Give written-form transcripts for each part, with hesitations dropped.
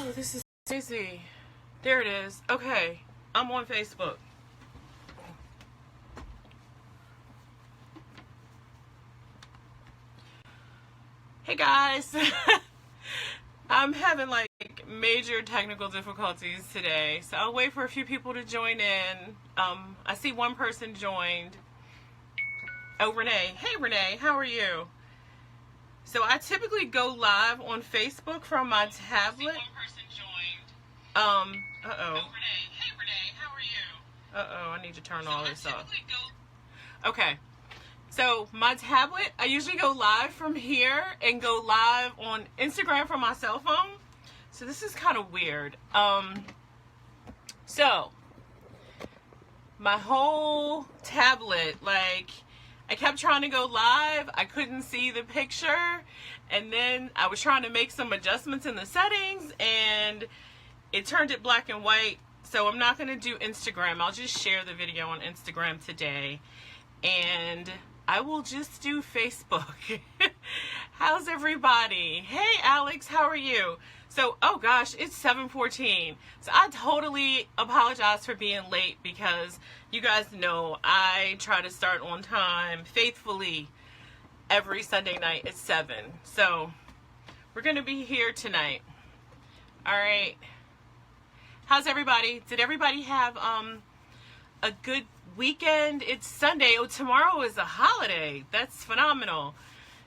Oh, this is crazy. There it is. Okay, I'm on Facebook. Hey guys. I'm having like major technical difficulties today, so I'll wait for a few people to join in. I see one person joined. Oh, Renee. Hey, Renee. How are you? So I typically go live on Facebook from my tablet. Uh-oh. Hey, Renee. How are you? Uh-oh, I need to turn all this off. Okay. So my tablet, I usually go live from here and go live on Instagram from my cell phone. So this is kind of weird. So my whole tablet, like, I kept trying to go live. I couldn't see the picture. And then I was trying to make some adjustments in the settings and it turned it black and white. So I'm not going to do Instagram. I'll just share the video on Instagram today. And I will just do Facebook. How's everybody? Hey, Alex, how are you? So, oh gosh, it's 7:14. So I totally apologize for being late because you guys know I try to start on time faithfully every Sunday night at 7. So we're going to be here tonight. All right. How's everybody? Did everybody have a good weekend? It's Sunday. Oh, tomorrow is a holiday. That's phenomenal.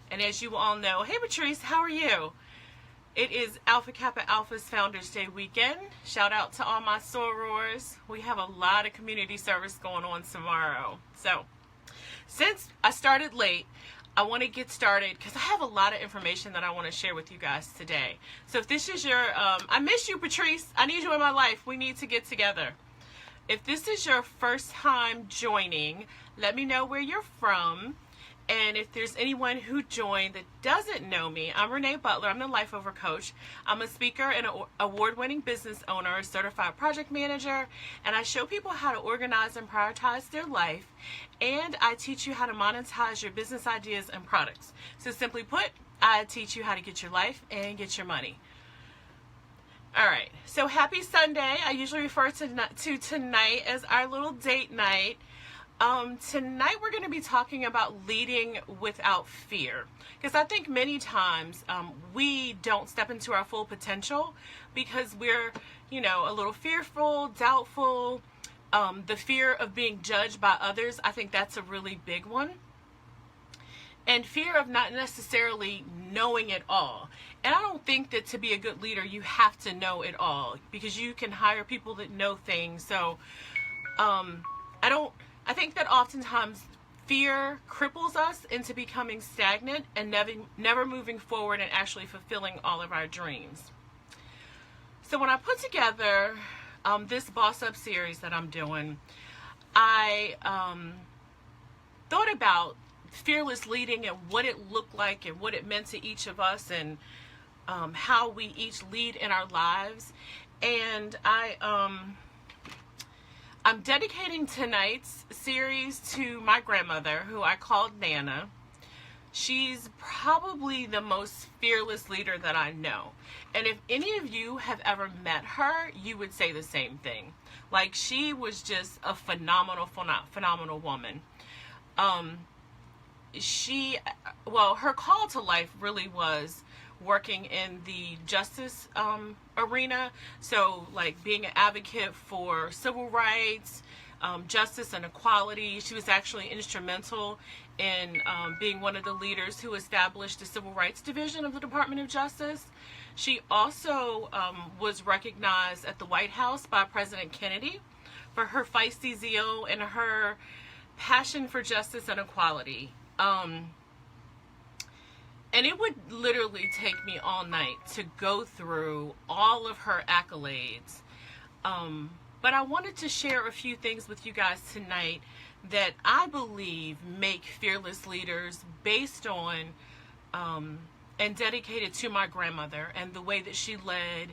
And as you all know, hey Patrice, how are you? It is Alpha Kappa Alpha's Founders Day weekend. Shout out to all my sorors. We have a lot of community service going on tomorrow. So, since I started late, I want to get started because I have a lot of information that I want to share with you guys today. So if this is your, I miss you, Patrice. I need you in my life. We need to get together. If this is your first time joining, let me know where you're from. And if there's anyone who joined that doesn't know me, I'm Renee Butler. I'm the Life Over Coach. I'm a speaker and an award-winning business owner, a certified project manager, and I show people how to organize and prioritize their life, and I teach you how to monetize your business ideas and products. So simply put, I teach you how to get your life and get your money. All right, so happy Sunday. I usually refer to tonight as our little date night. Tonight we're going to be talking about leading without fear, because I think many times we don't step into our full potential because we're, a little fearful, doubtful, the fear of being judged by others. I think that's a really big one. And fear of not necessarily knowing it all. And I don't think that to be a good leader, you have to know it all, because you can hire people that know things. So, I think that oftentimes fear cripples us into becoming stagnant and never moving forward and actually fulfilling all of our dreams. So when I put together this Boss Up series that I'm doing, I thought about fearless leading and what it looked like and what it meant to each of us, and how we each lead in our lives. And I'm dedicating tonight's series to my grandmother, who I called Nana. She's probably the most fearless leader that I know. And if any of you have ever met her, you would say the same thing. Like, she was just a phenomenal woman. Her call to life really was working in the justice arena. So, like, being an advocate for civil rights, justice and equality. She was actually instrumental in being one of the leaders who established the Civil Rights Division of the Department of Justice. She also was recognized at the White House by President Kennedy for her feisty zeal and her passion for justice and equality. And it would literally take me all night to go through all of her accolades. But I wanted to share a few things with you guys tonight that I believe make fearless leaders, based on and dedicated to my grandmother and the way that she led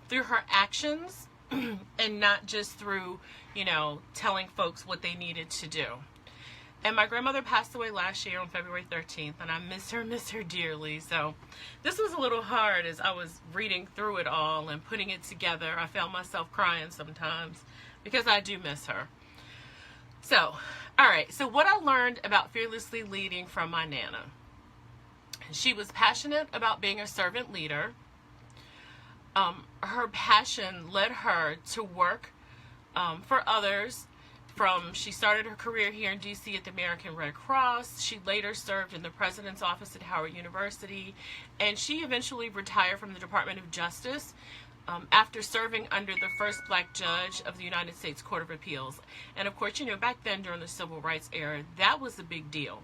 through her actions and not just through, telling folks what they needed to do. And my grandmother passed away last year on February 13th, and I miss her dearly. So this was a little hard as I was reading through it all and putting it together. I found myself crying sometimes because I do miss her. So, all right. So what I learned about fearlessly leading from my Nana. She was passionate about being a servant leader. Her passion led her to work for others. She started her career here in D.C. at the American Red Cross. She later served in the President's Office at Howard University, and she eventually retired from the Department of Justice after serving under the first black judge of the United States Court of Appeals. And of course, back then during the Civil Rights era, that was a big deal.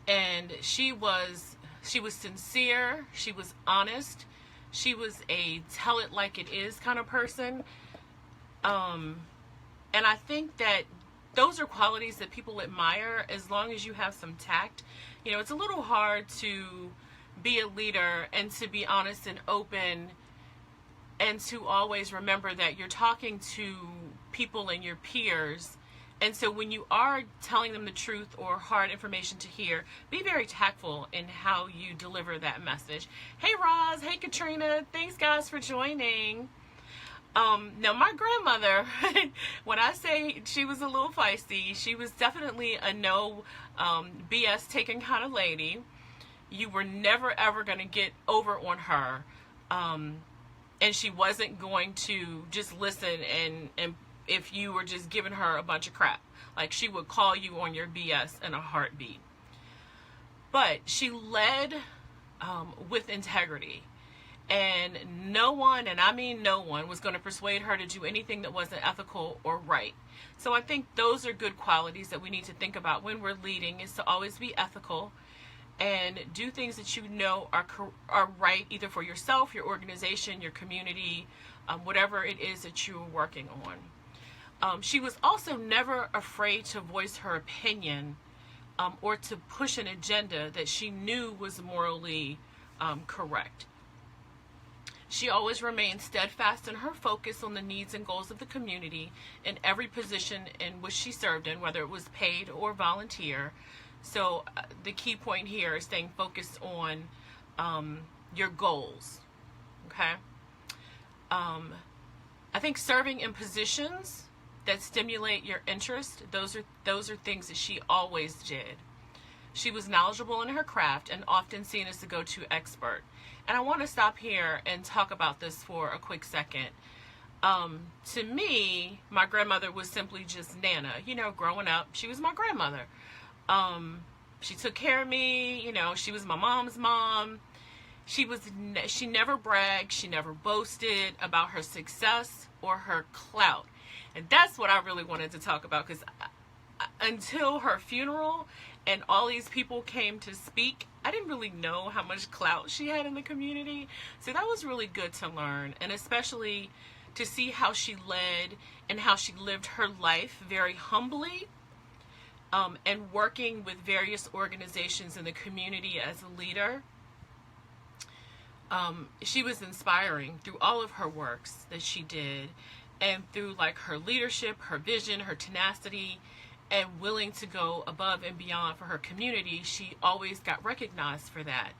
And she was sincere. She was honest. She was a tell it like it is kind of person. And I think that those are qualities that people admire as long as you have some tact. It's a little hard to be a leader and to be honest and open and to always remember that you're talking to people and your peers. And so when you are telling them the truth or hard information to hear, be very tactful in how you deliver that message. Hey, Roz. Hey, Katrina. Thanks, guys, for joining. Now, my grandmother, when I say she was a little feisty, she was definitely a no BS taking kind of lady. You were never, ever going to get over on her. And she wasn't going to just listen and if you were just giving her a bunch of crap. Like, she would call you on your BS in a heartbeat. But she led with integrity. And no one, and I mean no one, was going to persuade her to do anything that wasn't ethical or right. So I think those are good qualities that we need to think about when we're leading, is to always be ethical and do things that are right, either for yourself, your organization, your community, whatever it is that you're working on. She was also never afraid to voice her opinion or to push an agenda that she knew was morally correct. She always remained steadfast in her focus on the needs and goals of the community in every position in which she served in, whether it was paid or volunteer. So the key point here is staying focused on your goals. Okay. I think serving in positions that stimulate your interest, those are things that she always did. She was knowledgeable in her craft and often seen as the go-to expert. And I want to stop here and talk about this for a quick second. To me, my grandmother was simply just Nana. Growing up, she was my grandmother. She took care of me. She was my mom's mom. She never bragged. She never boasted about her success or her clout. And that's what I really wanted to talk about, because until her funeral and all these people came to speak, I didn't really know how much clout she had in the community. So that was really good to learn, and especially to see how she led and how she lived her life very humbly, and working with various organizations in the community as a leader. She was inspiring through all of her works that she did, and through her leadership, her vision, her tenacity, and willing to go above and beyond for her community. She always got recognized for that.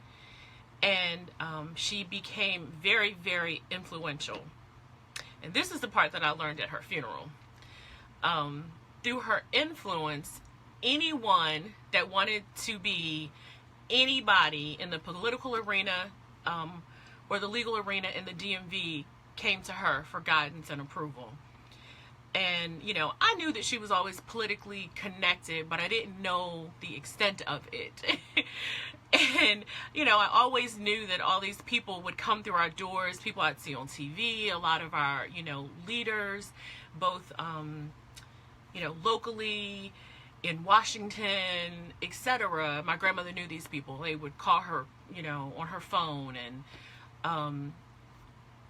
And she became very, very influential. And this is the part that I learned at her funeral. Through her influence, anyone that wanted to be anybody in the political arena or the legal arena in the DMV came to her for guidance and approval. And, I knew that she was always politically connected, but I didn't know the extent of it. And, I always knew that all these people would come through our doors, people I'd see on TV, a lot of our, leaders, both, locally, in Washington, etc. My grandmother knew these people. They would call her, on her phone. And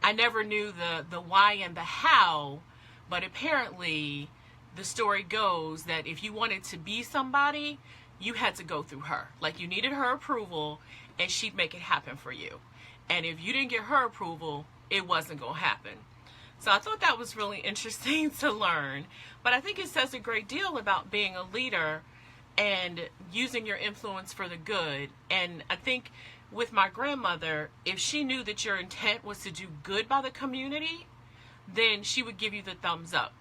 I never knew the why and the how. But apparently, the story goes that if you wanted to be somebody, you had to go through her. You needed her approval, and she'd make it happen for you. And if you didn't get her approval, it wasn't going to happen. So I thought that was really interesting to learn. But I think it says a great deal about being a leader and using your influence for the good. And I think with my grandmother, if she knew that your intent was to do good by the community, then she would give you the thumbs up.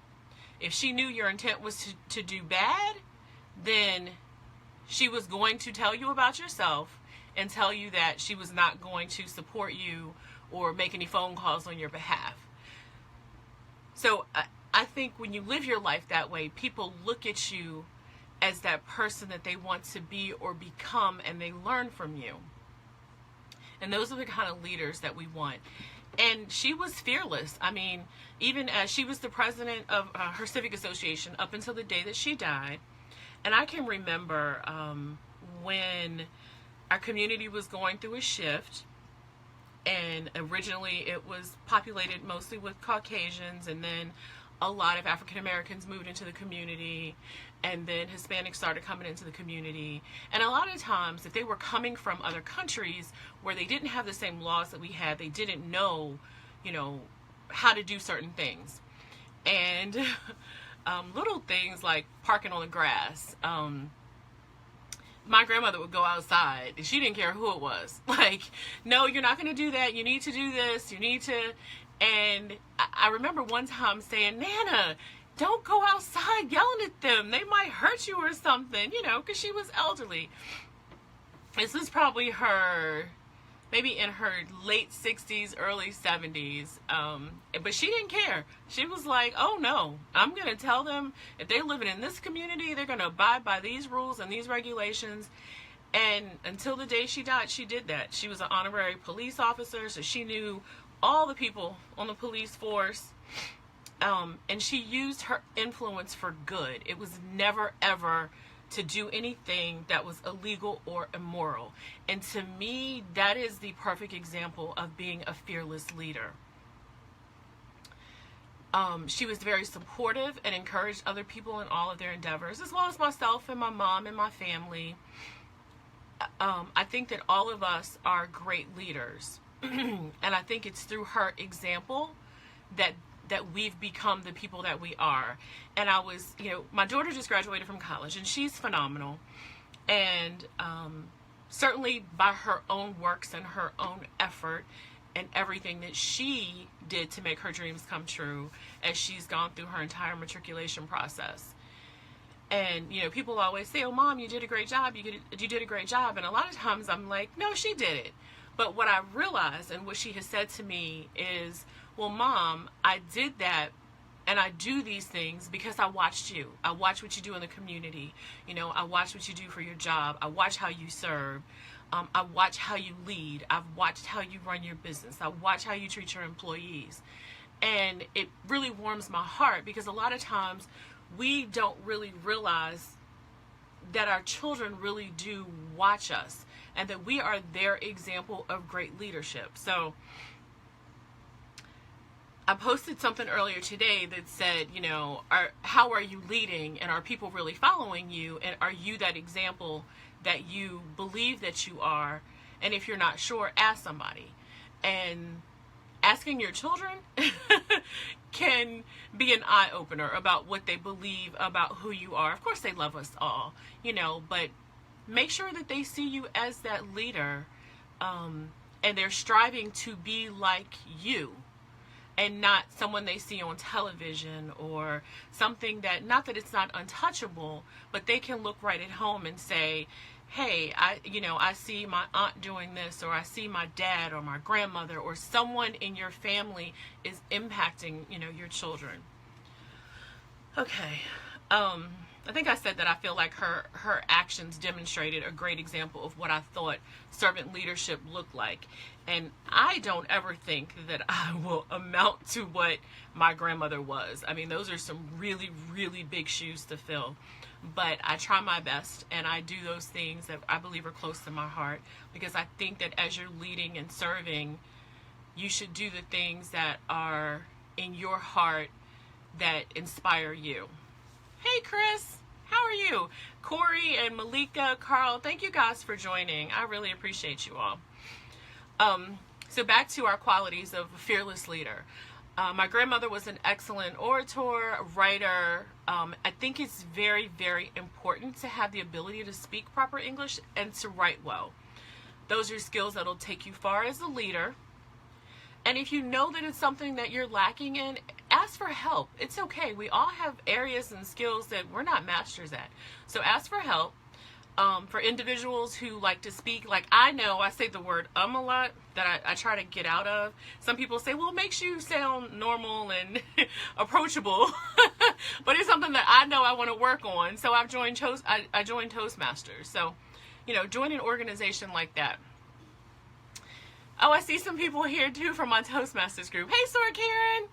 If she knew your intent was to do bad, then she was going to tell you about yourself and tell you that she was not going to support you or make any phone calls on your behalf. So I think when you live your life that way, people look at you as that person that they want to be or become, and they learn from you. And those are the kind of leaders that we want. And she was fearless. I mean, even as she was the president of her civic association up until the day that she died. And I can remember when our community was going through a shift. And originally it was populated mostly with Caucasians, and then a lot of African Americans moved into the community, and then Hispanics started coming into the community. And a lot of times, if they were coming from other countries where they didn't have the same laws that we had, they didn't know, how to do certain things. And little things like parking on the grass. My grandmother would go outside and she didn't care who it was. Like, no, you're not going to do that. You need to do this. You need to. And I remember one time saying, Nana, don't go outside yelling at them. They might hurt you or something, because she was elderly. This is probably her, maybe in her late 60s, early 70s. But she didn't care. She was like, oh no, I'm going to tell them if they're living in this community, they're going to abide by these rules and these regulations. And until the day she died, she did that. She was an honorary police officer, so she knew all the people on the police force. And she used her influence for good. It was never, ever to do anything that was illegal or immoral. And to me, that is the perfect example of being a fearless leader. She was very supportive and encouraged other people in all of their endeavors, as well as myself and my mom and my family. I think that all of us are great leaders. And I think it's through her example that we've become the people that we are. And I was, my daughter just graduated from college, and she's phenomenal. And certainly by her own works and her own effort and everything that she did to make her dreams come true as she's gone through her entire matriculation process. And, people always say, oh, Mom, you did a great job. You did a great job. And a lot of times I'm like, no, she did it. But what I realized and what she has said to me is, well, Mom, I did that and I do these things because I watched you. I watch what you do in the community. I watch what you do for your job. I watch how you serve. I watch how you lead. I've watched how you run your business. I watch how you treat your employees. And it really warms my heart because a lot of times we don't really realize that our children really do watch us and that we are their example of great leadership. So I posted something earlier today that said, how are you leading, and are people really following you, and are you that example that you believe that you are? And if you're not sure, ask somebody. And asking your children can be an eye-opener about what they believe about who you are. Of course, they love us all, but make sure that they see you as that leader, and they're striving to be like you, and not someone they see on television or something that, not that it's not untouchable, but they can look right at home and say, hey, I see my aunt doing this, or I see my dad or my grandmother or someone in your family is impacting, your children. Okay. I think I said that I feel like her actions demonstrated a great example of what I thought servant leadership looked like. And I don't ever think that I will amount to what my grandmother was. I mean, those are some really, really big shoes to fill. But I try my best, and I do those things that I believe are close to my heart, because I think that as you're leading and serving, you should do the things that are in your heart that inspire you. Hey, Chris, how are you? Corey and Malika, Carl, thank you guys for joining. I really appreciate you all. So back to our qualities of a fearless leader. My grandmother was an excellent orator, writer. I think it's very, very important to have the ability to speak proper English and to write well. Those are skills that'll take you far as a leader. And if you know that it's something that you're lacking in, ask for help. It's okay. We all have areas and skills that we're not masters at. So ask for help. For individuals who like to speak, like I know I say the word a lot that I try to get out of. Some people say, well, it makes you sound normal and approachable. But it's something that I know I want to work on. So I've joined I joined Toastmasters. So, join an organization like that. Oh, I see some people here too from my Toastmasters group. Hey, Sword Karen.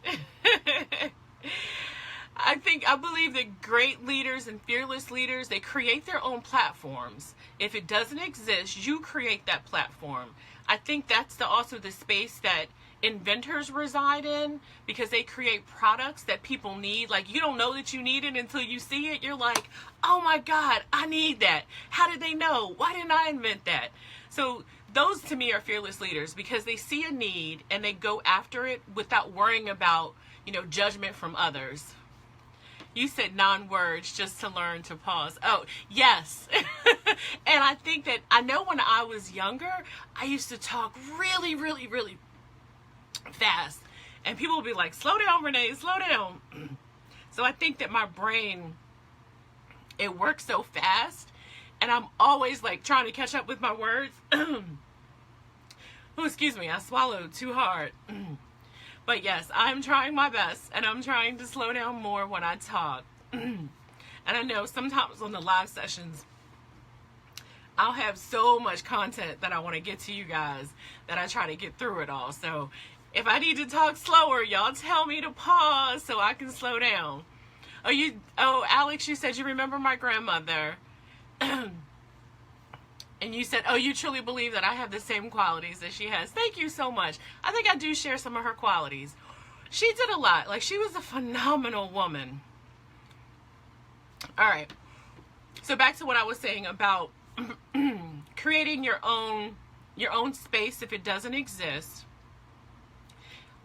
I believe that great leaders and fearless leaders, they create their own platforms. If it doesn't exist, you create that platform. I think that's also the space that inventors reside in, because they create products that people need. Like, you don't know that you need it until you see it. You're like, oh my God, I need that. How did they know? Why didn't I invent that? So those to me are fearless leaders, because they see a need and they go after it without worrying about, judgment from others. You said non-words just to learn to pause. Oh, yes. And I think that, I know when I was younger, I used to talk really, really, really fast. And people would be like, slow down, Renee, slow down. So I think that my brain, it works so fast. And I'm always like trying to catch up with my words. Oh, excuse me, I swallowed too hard. But yes, I'm trying my best, and I'm trying to slow down more when I talk. And I know sometimes on the live sessions, I'll have so much content that I want to get to you guys that I try to get through it all. So if I need to talk slower, y'all tell me to pause so I can slow down. Oh, Alex, you said you remember my grandmother. And you said, oh, you truly believe that I have the same qualities that she has. Thank you so much. I think I do share some of her qualities. She did a lot. Like, she was a phenomenal woman. All right. So back to what I was saying about creating your own space if it doesn't exist.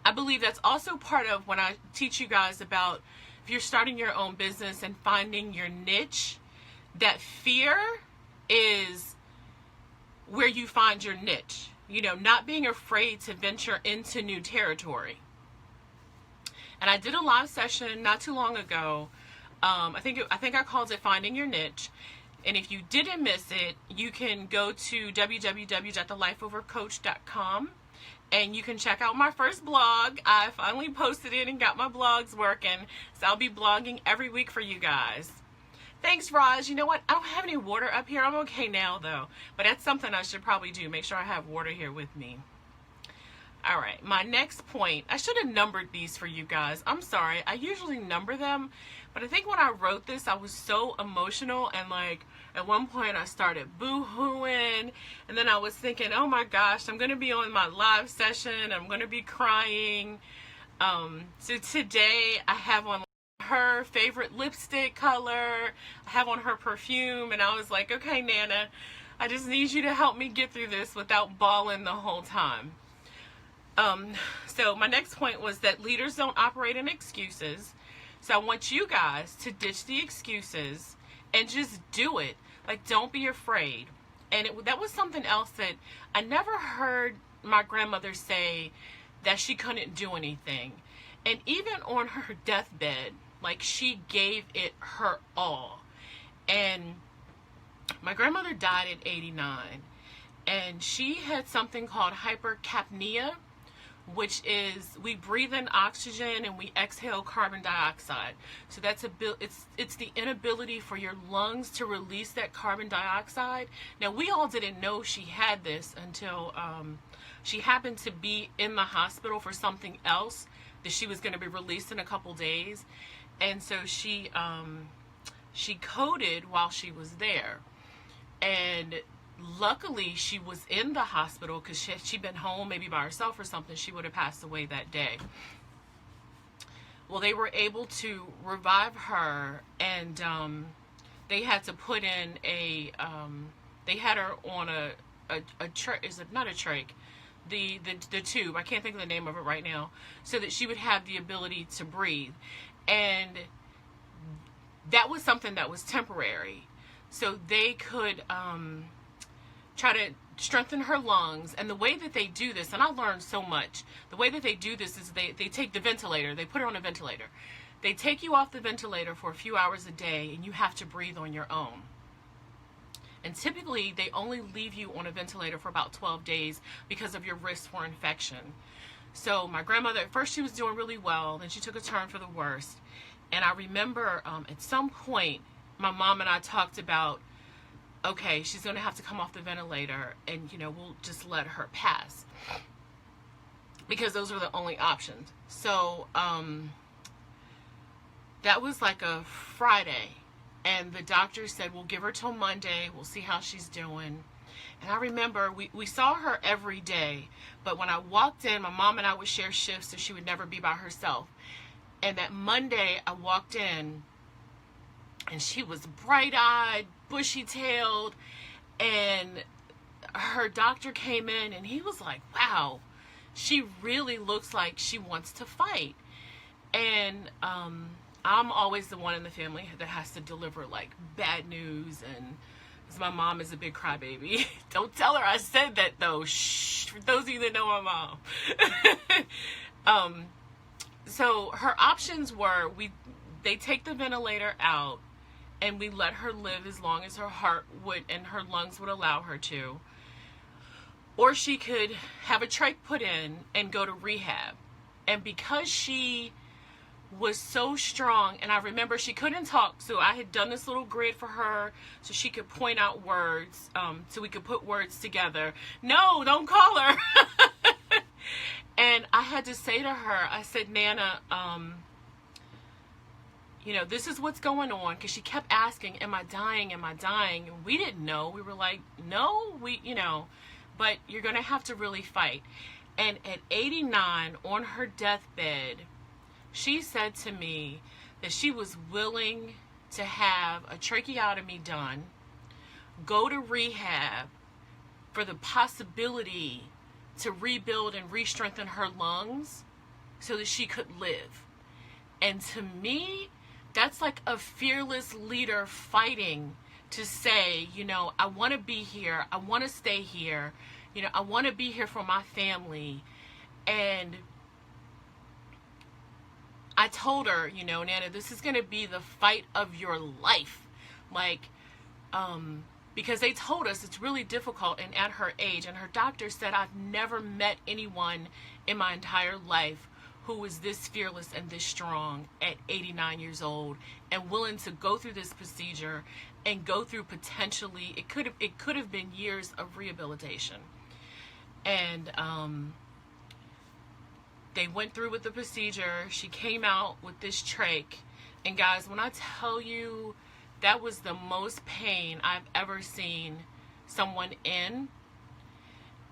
I believe that's also part of when I teach you guys about if you're starting your own business and finding your niche, that fear is where you find your niche, not being afraid to venture into new territory. And I did a live session not too long ago. I think I called it Finding Your Niche. And if you didn't miss it, you can go to www.thelifeovercoach.com and you can check out my first blog. I finally posted it and got my blogs working. So I'll be blogging every week for you guys. Thanks, Raj. You know what? I don't have any water up here. I'm okay now, though. But that's something I should probably do. Make sure I have water here with me. All right. My next point. I should have numbered these for you guys. I'm sorry. I usually number them. But I think when I wrote this, I was so emotional. And, at one point, I started boo-hooing. And then I was thinking, oh, my gosh, I'm going to be on my live session. I'm going to be crying. So today, I have on her favorite lipstick color. I have on her perfume, and I was like, okay, Nana, I just need you to help me get through this without bawling the whole time. So my next point was that leaders don't operate in excuses. So I want you guys to ditch the excuses and just do it. Don't be afraid. And that was something else that I never heard my grandmother say, that she couldn't do anything. And even on her deathbed, she gave it her all. And my grandmother died at 89. And she had something called hypercapnia, which is we breathe in oxygen and we exhale carbon dioxide. So it's the inability for your lungs to release that carbon dioxide. Now, we all didn't know she had this until she happened to be in the hospital for something else that she was going to be released in a couple days. And so she coded while she was there. And luckily she was in the hospital, because she'd been home maybe by herself or something. She would have passed away that day. Well, they were able to revive her, and they had to put in they had her on a trach, is it not a trach, the tube. I can't think of the name of it right now, so that she would have the ability to breathe. And that was something that was temporary. So they could try to strengthen her lungs. And the way that they do this, and I learned so much, the way that they do this is they take the ventilator, they put her on a ventilator. They take you off the ventilator for a few hours a day, and you have to breathe on your own. And typically, they only leave you on a ventilator for about 12 days because of your risk for infection. So my grandmother, at first she was doing really well, then she took a turn for the worst. And I remember at some point, my mom and I talked about, okay, she's going to have to come off the ventilator, and, you know, we'll just let her pass. Because those were the only options. So, that was like a Friday, and the doctor said, we'll give her till Monday, we'll see how she's doing. And I remember we saw her every day, but when I walked in, my mom and I would share shifts, so she would never be by herself. And that Monday, I walked in, and she was bright-eyed, bushy-tailed, and her doctor came in, and he was like, wow, she really looks like she wants to fight. And I'm always the one in the family that has to deliver like bad news, and because my mom is a big crybaby. Don't tell her I said that though. Shh, for those of you that know my mom. So her options were, they take the ventilator out, and we let her live as long as her heart would and her lungs would allow her to. Or she could have a trach put in and go to rehab. And because she was so strong, and I remember she couldn't talk, so I had done this little grid for her so she could point out words, so we could put words together. No, don't call her. And I had to say to her, I said, Nana, you know, this is what's going on, because she kept asking, am I dying, am I dying? And we didn't know. We were like, no, you know, but you're going to have to really fight. And at 89, on her deathbed, she said to me that she was willing to have a tracheotomy done, go to rehab for the possibility to rebuild and re-strengthen her lungs so that she could live. And to me, that's like a fearless leader fighting to say, you know, I want to be here. I want to stay here. You know, I want to be here for my family. And I told her, you know, Nana, this is going to be the fight of your life. Like, because they told us it's really difficult, and at her age, and her doctor said, I've never met anyone in my entire life who was this fearless and this strong at 89 years old and willing to go through this procedure and go through potentially, it could have been years of rehabilitation. And they went through with the procedure. She came out with this trach. And guys, when I tell you, that was the most pain I've ever seen someone in.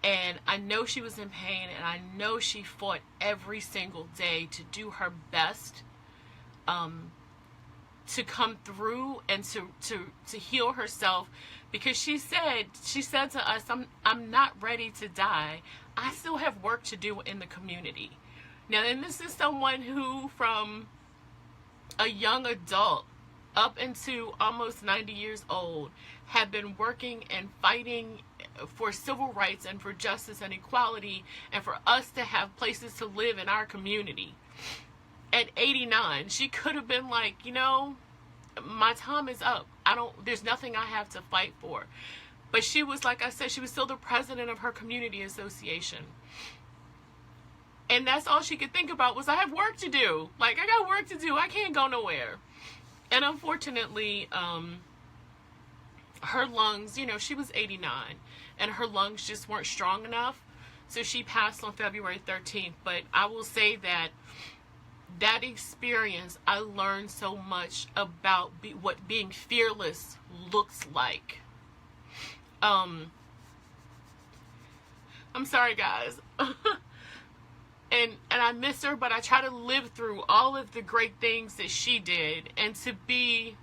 And I know she was in pain, and I know she fought every single day to do her best to come through and to heal herself, because she said to us, I'm not ready to die. I still have work to do in the community. Now, and this is someone who, from a young adult up into almost 90 years old, have been working and fighting for civil rights and for justice and equality, and for us to have places to live in our community. At 89, she could have been like, you know, my time is up. There's nothing I have to fight for. But she was, like I said, she was still the president of her community association. And that's all she could think about was, I have work to do. Like, I got work to do. I can't go nowhere. And unfortunately, her lungs, you know, she was 89, and her lungs just weren't strong enough. So she passed on February 13th. But I will say that experience, I learned so much about what being fearless looks like. I'm sorry, guys. And I miss her, but I try to live through all of the great things that she did, and to be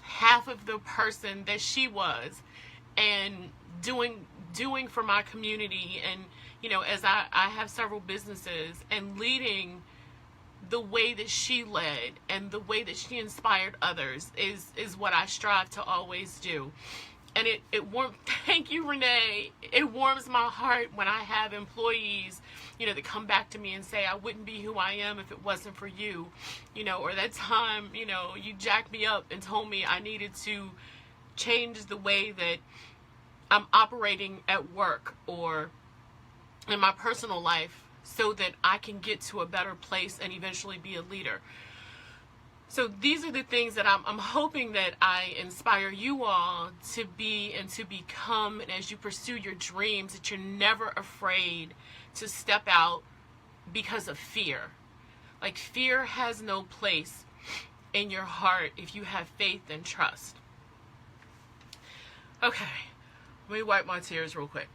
half of the person that she was, and doing for my community, and as I have several businesses, and leading the way that she led and the way that she inspired others is what I strive to always do. And it warms, thank you, Renee. It warms my heart when I have employees, that come back to me and say, I wouldn't be who I am if it wasn't for you, or that time, you jacked me up and told me I needed to change the way that I'm operating at work or in my personal life so that I can get to a better place and eventually be a leader. So these are the things that I'm hoping that I inspire you all to be and to become, and as you pursue your dreams, that you're never afraid to step out because of fear. Like, fear has no place in your heart if you have faith and trust. Okay, let me wipe my tears real quick.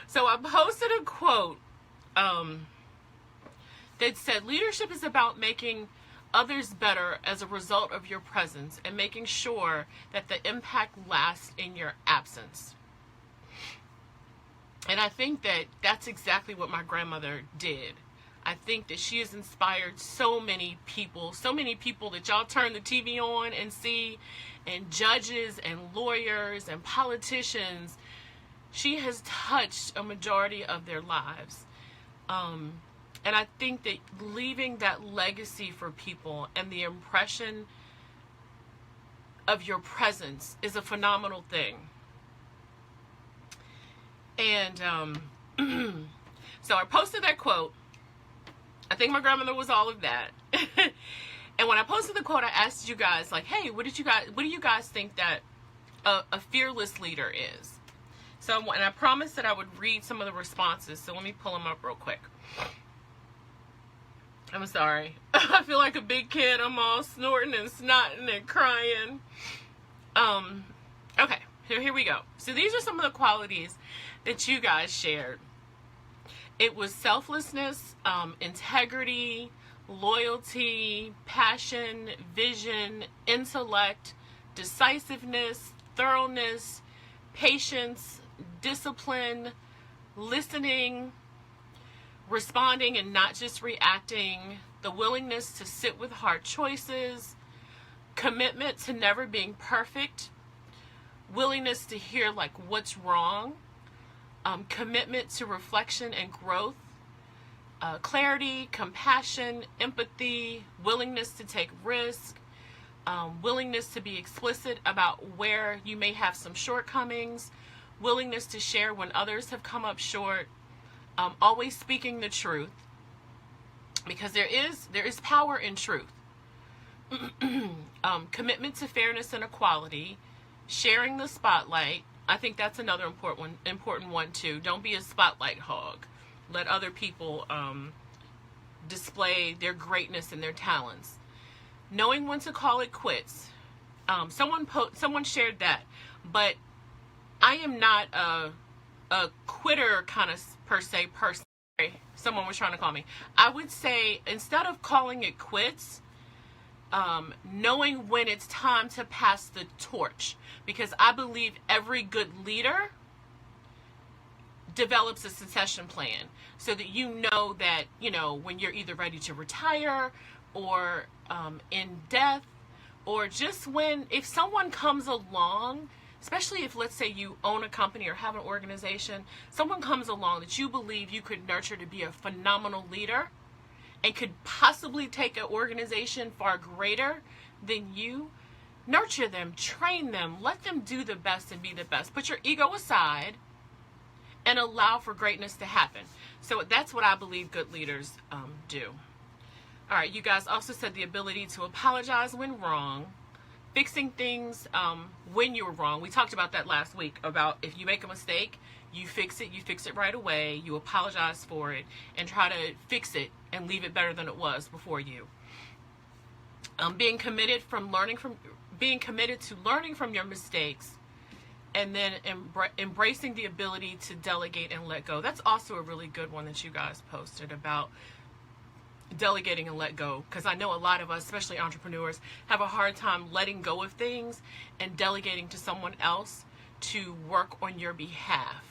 So I posted a quote that said, leadership is about making others better as a result of your presence and making sure that the impact lasts in your absence. And I think that that's exactly what my grandmother did. I think that she has inspired so many people that y'all turn the TV on and see, and judges and lawyers and politicians. She has touched a majority of their lives. And I think that leaving that legacy for people and the impression of your presence is a phenomenal thing. And so I posted that quote. I think my grandmother was all of that. And when I posted the quote, I asked you guys, like, hey, what do you guys think that a fearless leader is? So, and I promised that I would read some of the responses. So let me pull them up real quick. I'm sorry. I feel like a big kid. I'm all snorting and snotting and crying. Okay, here we go. So these are some of the qualities that you guys shared. It was selflessness, integrity, loyalty, passion, vision, intellect, decisiveness, thoroughness, patience, discipline, listening, responding and not just reacting, the willingness to sit with hard choices, commitment to never being perfect, willingness to hear like what's wrong, commitment to reflection and growth, clarity, compassion, empathy, willingness to take risk, willingness to be explicit about where you may have some shortcomings, willingness to share when others have come up short, always speaking the truth, because there is power in truth. Commitment to fairness and equality, sharing the spotlight. I think that's another important one too. Don't be a spotlight hog. Let other people display their greatness and their talents. Knowing when to call it quits. Someone shared that, but I am not a quitter kind of per se person. Someone was trying to call me. I would say, instead of calling it quits, knowing when it's time to pass the torch, because I believe every good leader develops a succession plan so that you know that, when you're either ready to retire or in death, or just if someone comes along, especially if, let's say, you own a company or have an organization, someone comes along that you believe you could nurture to be a phenomenal leader and could possibly take an organization far greater than you, nurture them, train them, let them do the best and be the best. Put your ego aside and allow for greatness to happen. So that's what I believe good leaders do. All right, you guys also said the ability to apologize when wrong, fixing things when you're wrong. We talked about that last week, about if you make a mistake, you fix it right away, you apologize for it, and try to fix it and leave it better than it was before you. Being committed to learning from your mistakes, and then embracing the ability to delegate and let go. That's also a really good one that you guys posted about delegating and let go, because I know a lot of us, especially entrepreneurs, have a hard time letting go of things and delegating to someone else to work on your behalf.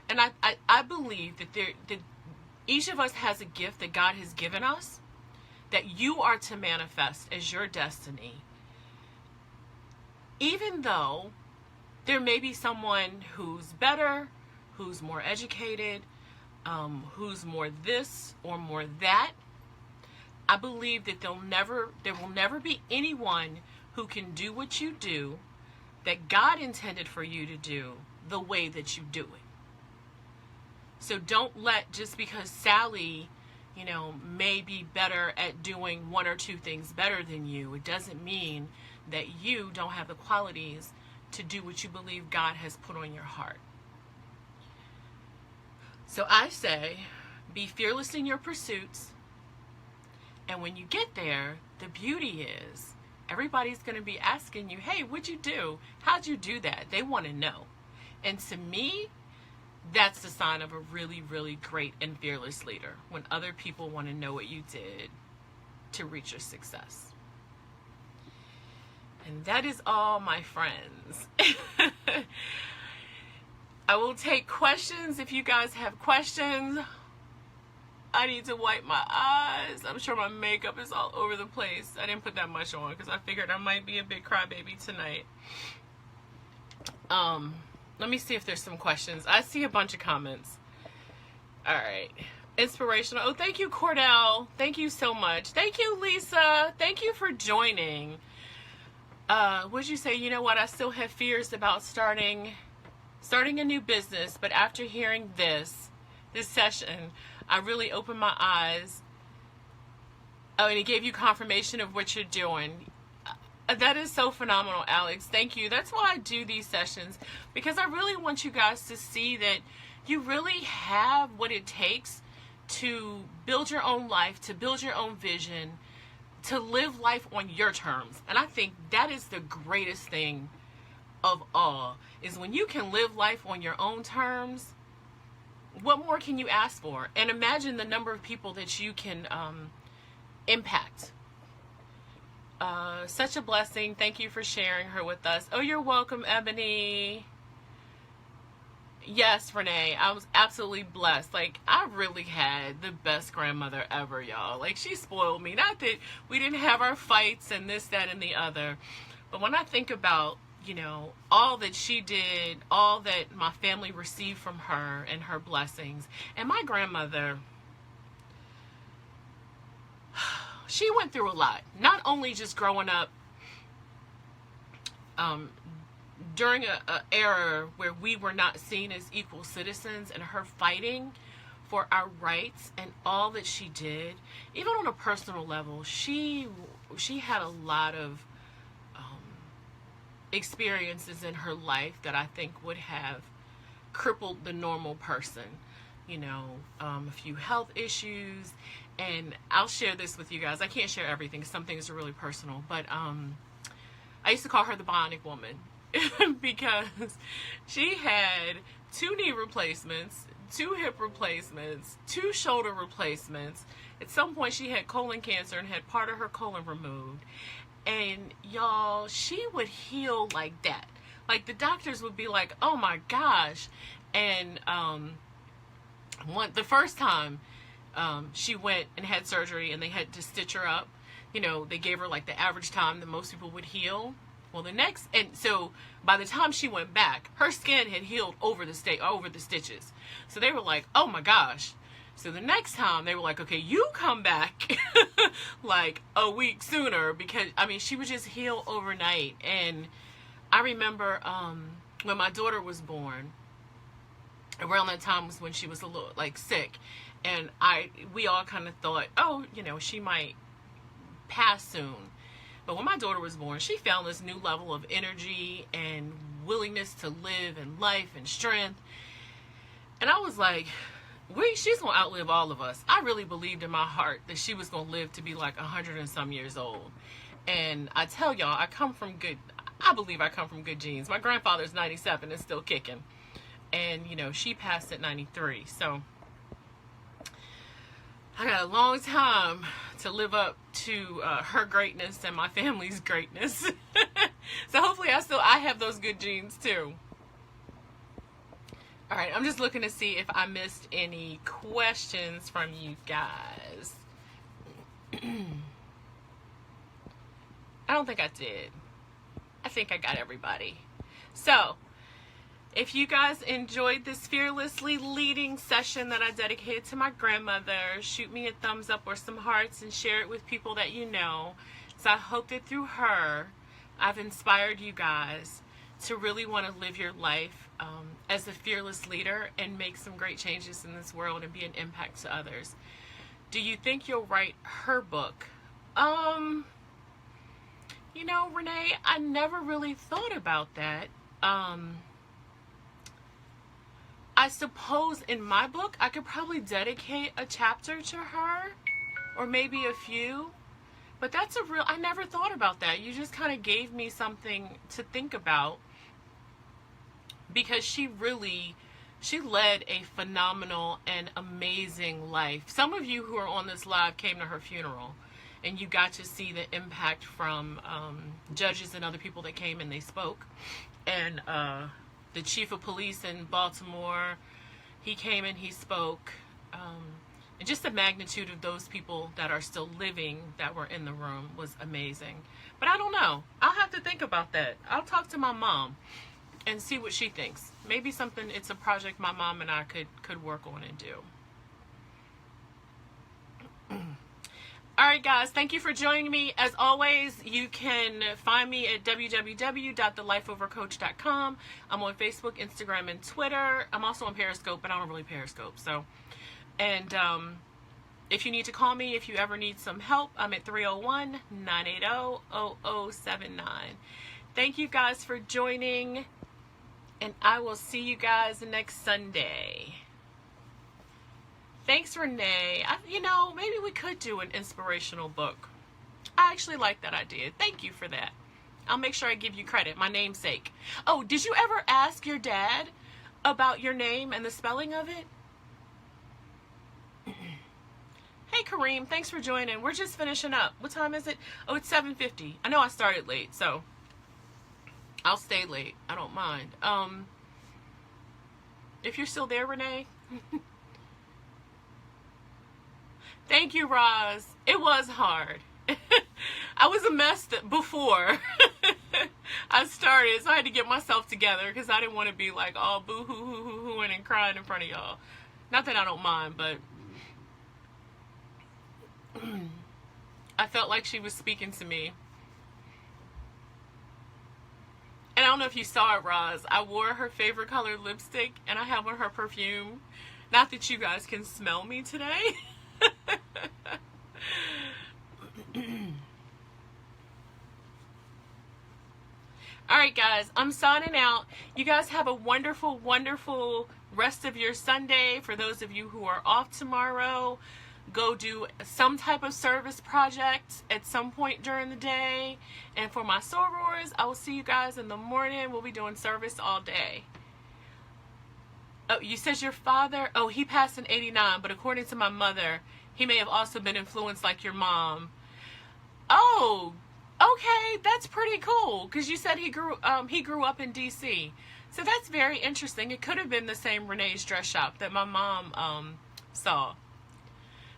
And I believe that each of us has a gift that God has given us that you are to manifest as your destiny. Even though there may be someone who's better, who's more educated, who's more this or more that, I believe that there will never be anyone who can do what you do that God intended for you to do the way that you do it. So don't let, just because Sally, may be better at doing one or two things better than you, it doesn't mean that you don't have the qualities to do what you believe God has put on your heart. So I say, be fearless in your pursuits. And when you get there, the beauty is everybody's going to be asking you, hey, what'd you do? How'd you do that? They want to know. And to me, that's the sign of a really, really great and fearless leader, when other people want to know what you did to reach your success. And that is all, my friends. I will take questions if you guys have questions. I need to wipe my eyes. I'm sure my makeup is all over the place. I didn't put that much on because I figured I might be a big crybaby tonight. Let me see if there's some questions. I see a bunch of comments. All right. Inspirational. Oh, thank you, Cordell. Thank you so much. Thank you, Lisa. Thank you for joining. Would you say, you know what? I still have fears about starting a new business, but after hearing this session, I really opened my eyes. Oh, and it gave you confirmation of what you're doing. That is so phenomenal, Alex. Thank you. That's why I do these sessions, because I really want you guys to see that you really have what it takes to build your own life, to build your own vision, to live life on your terms. And I think that is the greatest thing of all, is when you can live life on your own terms. What more can you ask for? And imagine the number of people that you can impact. Such a blessing. Thank you for sharing her with us. Oh, you're welcome, Ebony. Yes, Renee, I was absolutely blessed. Like, I really had the best grandmother ever, y'all. Like, she spoiled me. Not that we didn't have our fights and this, that, and the other. But when I think about, all that she did, all that my family received from her and her blessings. And my grandmother, she went through a lot. Not only just growing up during a era where we were not seen as equal citizens, and her fighting for our rights and all that she did, even on a personal level, she had a lot of experiences in her life that I think would have crippled the normal person. A few health issues, and I'll share this with you guys. I can't share everything. Some things are really personal, but I used to call her the Bionic Woman because she had 2 knee replacements, 2 hip replacements, 2 shoulder replacements. At some point, she had colon cancer and had part of her colon removed. And y'all, she would heal like that. Like, the doctors would be like, oh my gosh. And the first time she went and had surgery and they had to stitch her up, they gave her like the average time that most people would heal. Well, so by the time she went back, her skin had healed over the stitches. So they were like, oh my gosh. So the next time they were like, okay, you come back like a week sooner, because she would just heal overnight. And I remember when my daughter was born, around that time was when she was a little sick, and we all kind of thought, oh, she might pass soon. But when my daughter was born, she found this new level of energy and willingness to live and life and strength. And I was like, she's going to outlive all of us. I really believed in my heart that she was going to live to be like 100 and some years old. And I tell y'all, I believe I come from good genes. My grandfather's 97 and still kicking. And, she passed at 93. So I got a long time to live up to her greatness and my family's greatness. So hopefully I have those good genes too. All right, I'm just looking to see if I missed any questions from you guys. I don't think I did. I think I got everybody. So, if you guys enjoyed this Fearlessly Leading session that I dedicated to my grandmother, shoot me a thumbs up or some hearts and share it with people that you know. So I hope that through her, I've inspired you guys to really want to live your life as a fearless leader and make some great changes in this world and be an impact to others. Do you think you'll write her book? You know, Renee, I never really thought about that. I suppose in my book, I could probably dedicate a chapter to her, or maybe a few. But that's I never thought about that. You just kind of gave me something to think about, because she led a phenomenal and amazing life. Some of you who are on this live came to her funeral, and you got to see the impact from judges and other people that came and they spoke. And the chief of police in Baltimore, he came and he spoke. And just the magnitude of those people that are still living that were in the room was amazing. But I don't know. I'll have to think about that. I'll talk to my mom and see what she thinks. Maybe it's a project my mom and I could work on and do. All right, guys, thank you for joining me. As always, you can find me at www.thelifeovercoach.com. I'm on Facebook, Instagram, and Twitter. I'm also on Periscope, but I don't really Periscope. And if you need to call me, if you ever need some help, I'm at 301-980-0079. Thank you guys for joining, and I will see you guys next Sunday. Thanks, Renee. Maybe we could do an inspirational book. I actually like that idea. Thank you for that. I'll make sure I give you credit, my namesake. Oh, did you ever ask your dad about your name and the spelling of it? Hey, Kareem, thanks for joining. We're just finishing up. What time is it? Oh, it's 7:50. I know I started late, so I'll stay late. I don't mind. If you're still there, Renee. Thank you, Roz. It was hard. I was a mess before I started, so I had to get myself together because I didn't want to be like all boo-hoo-hoo-hoo-hooing and crying in front of y'all. Not that I don't mind, but I felt like she was speaking to me. And I don't know if you saw it, Roz. I wore her favorite color lipstick, and I have on her perfume. Not that you guys can smell me today. All right, guys, I'm signing out. You guys have a wonderful, wonderful rest of your Sunday. For those of you who are off tomorrow, go do some type of service project at some point during the day. And for my sorors, I will see you guys in the morning. We'll be doing service all day. Oh, you said your father? Oh, he passed in 89, but according to my mother, he may have also been influenced like your mom. Oh, okay, that's pretty cool, because you said he grew up in D.C. So that's very interesting. It could have been the same Renee's Dress Shop that my mom saw.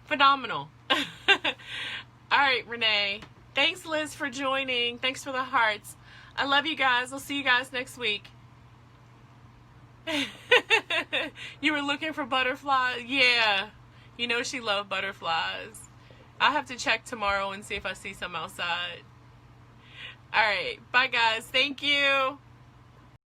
Phenomenal. All right, Renee. Thanks, Liz, for joining. Thanks for the hearts. I love you guys. I'll see you guys next week. You were looking for butterflies? Yeah. You know she loved butterflies. I'll have to check tomorrow and see if I see some outside. All right. Bye, guys. Thank you.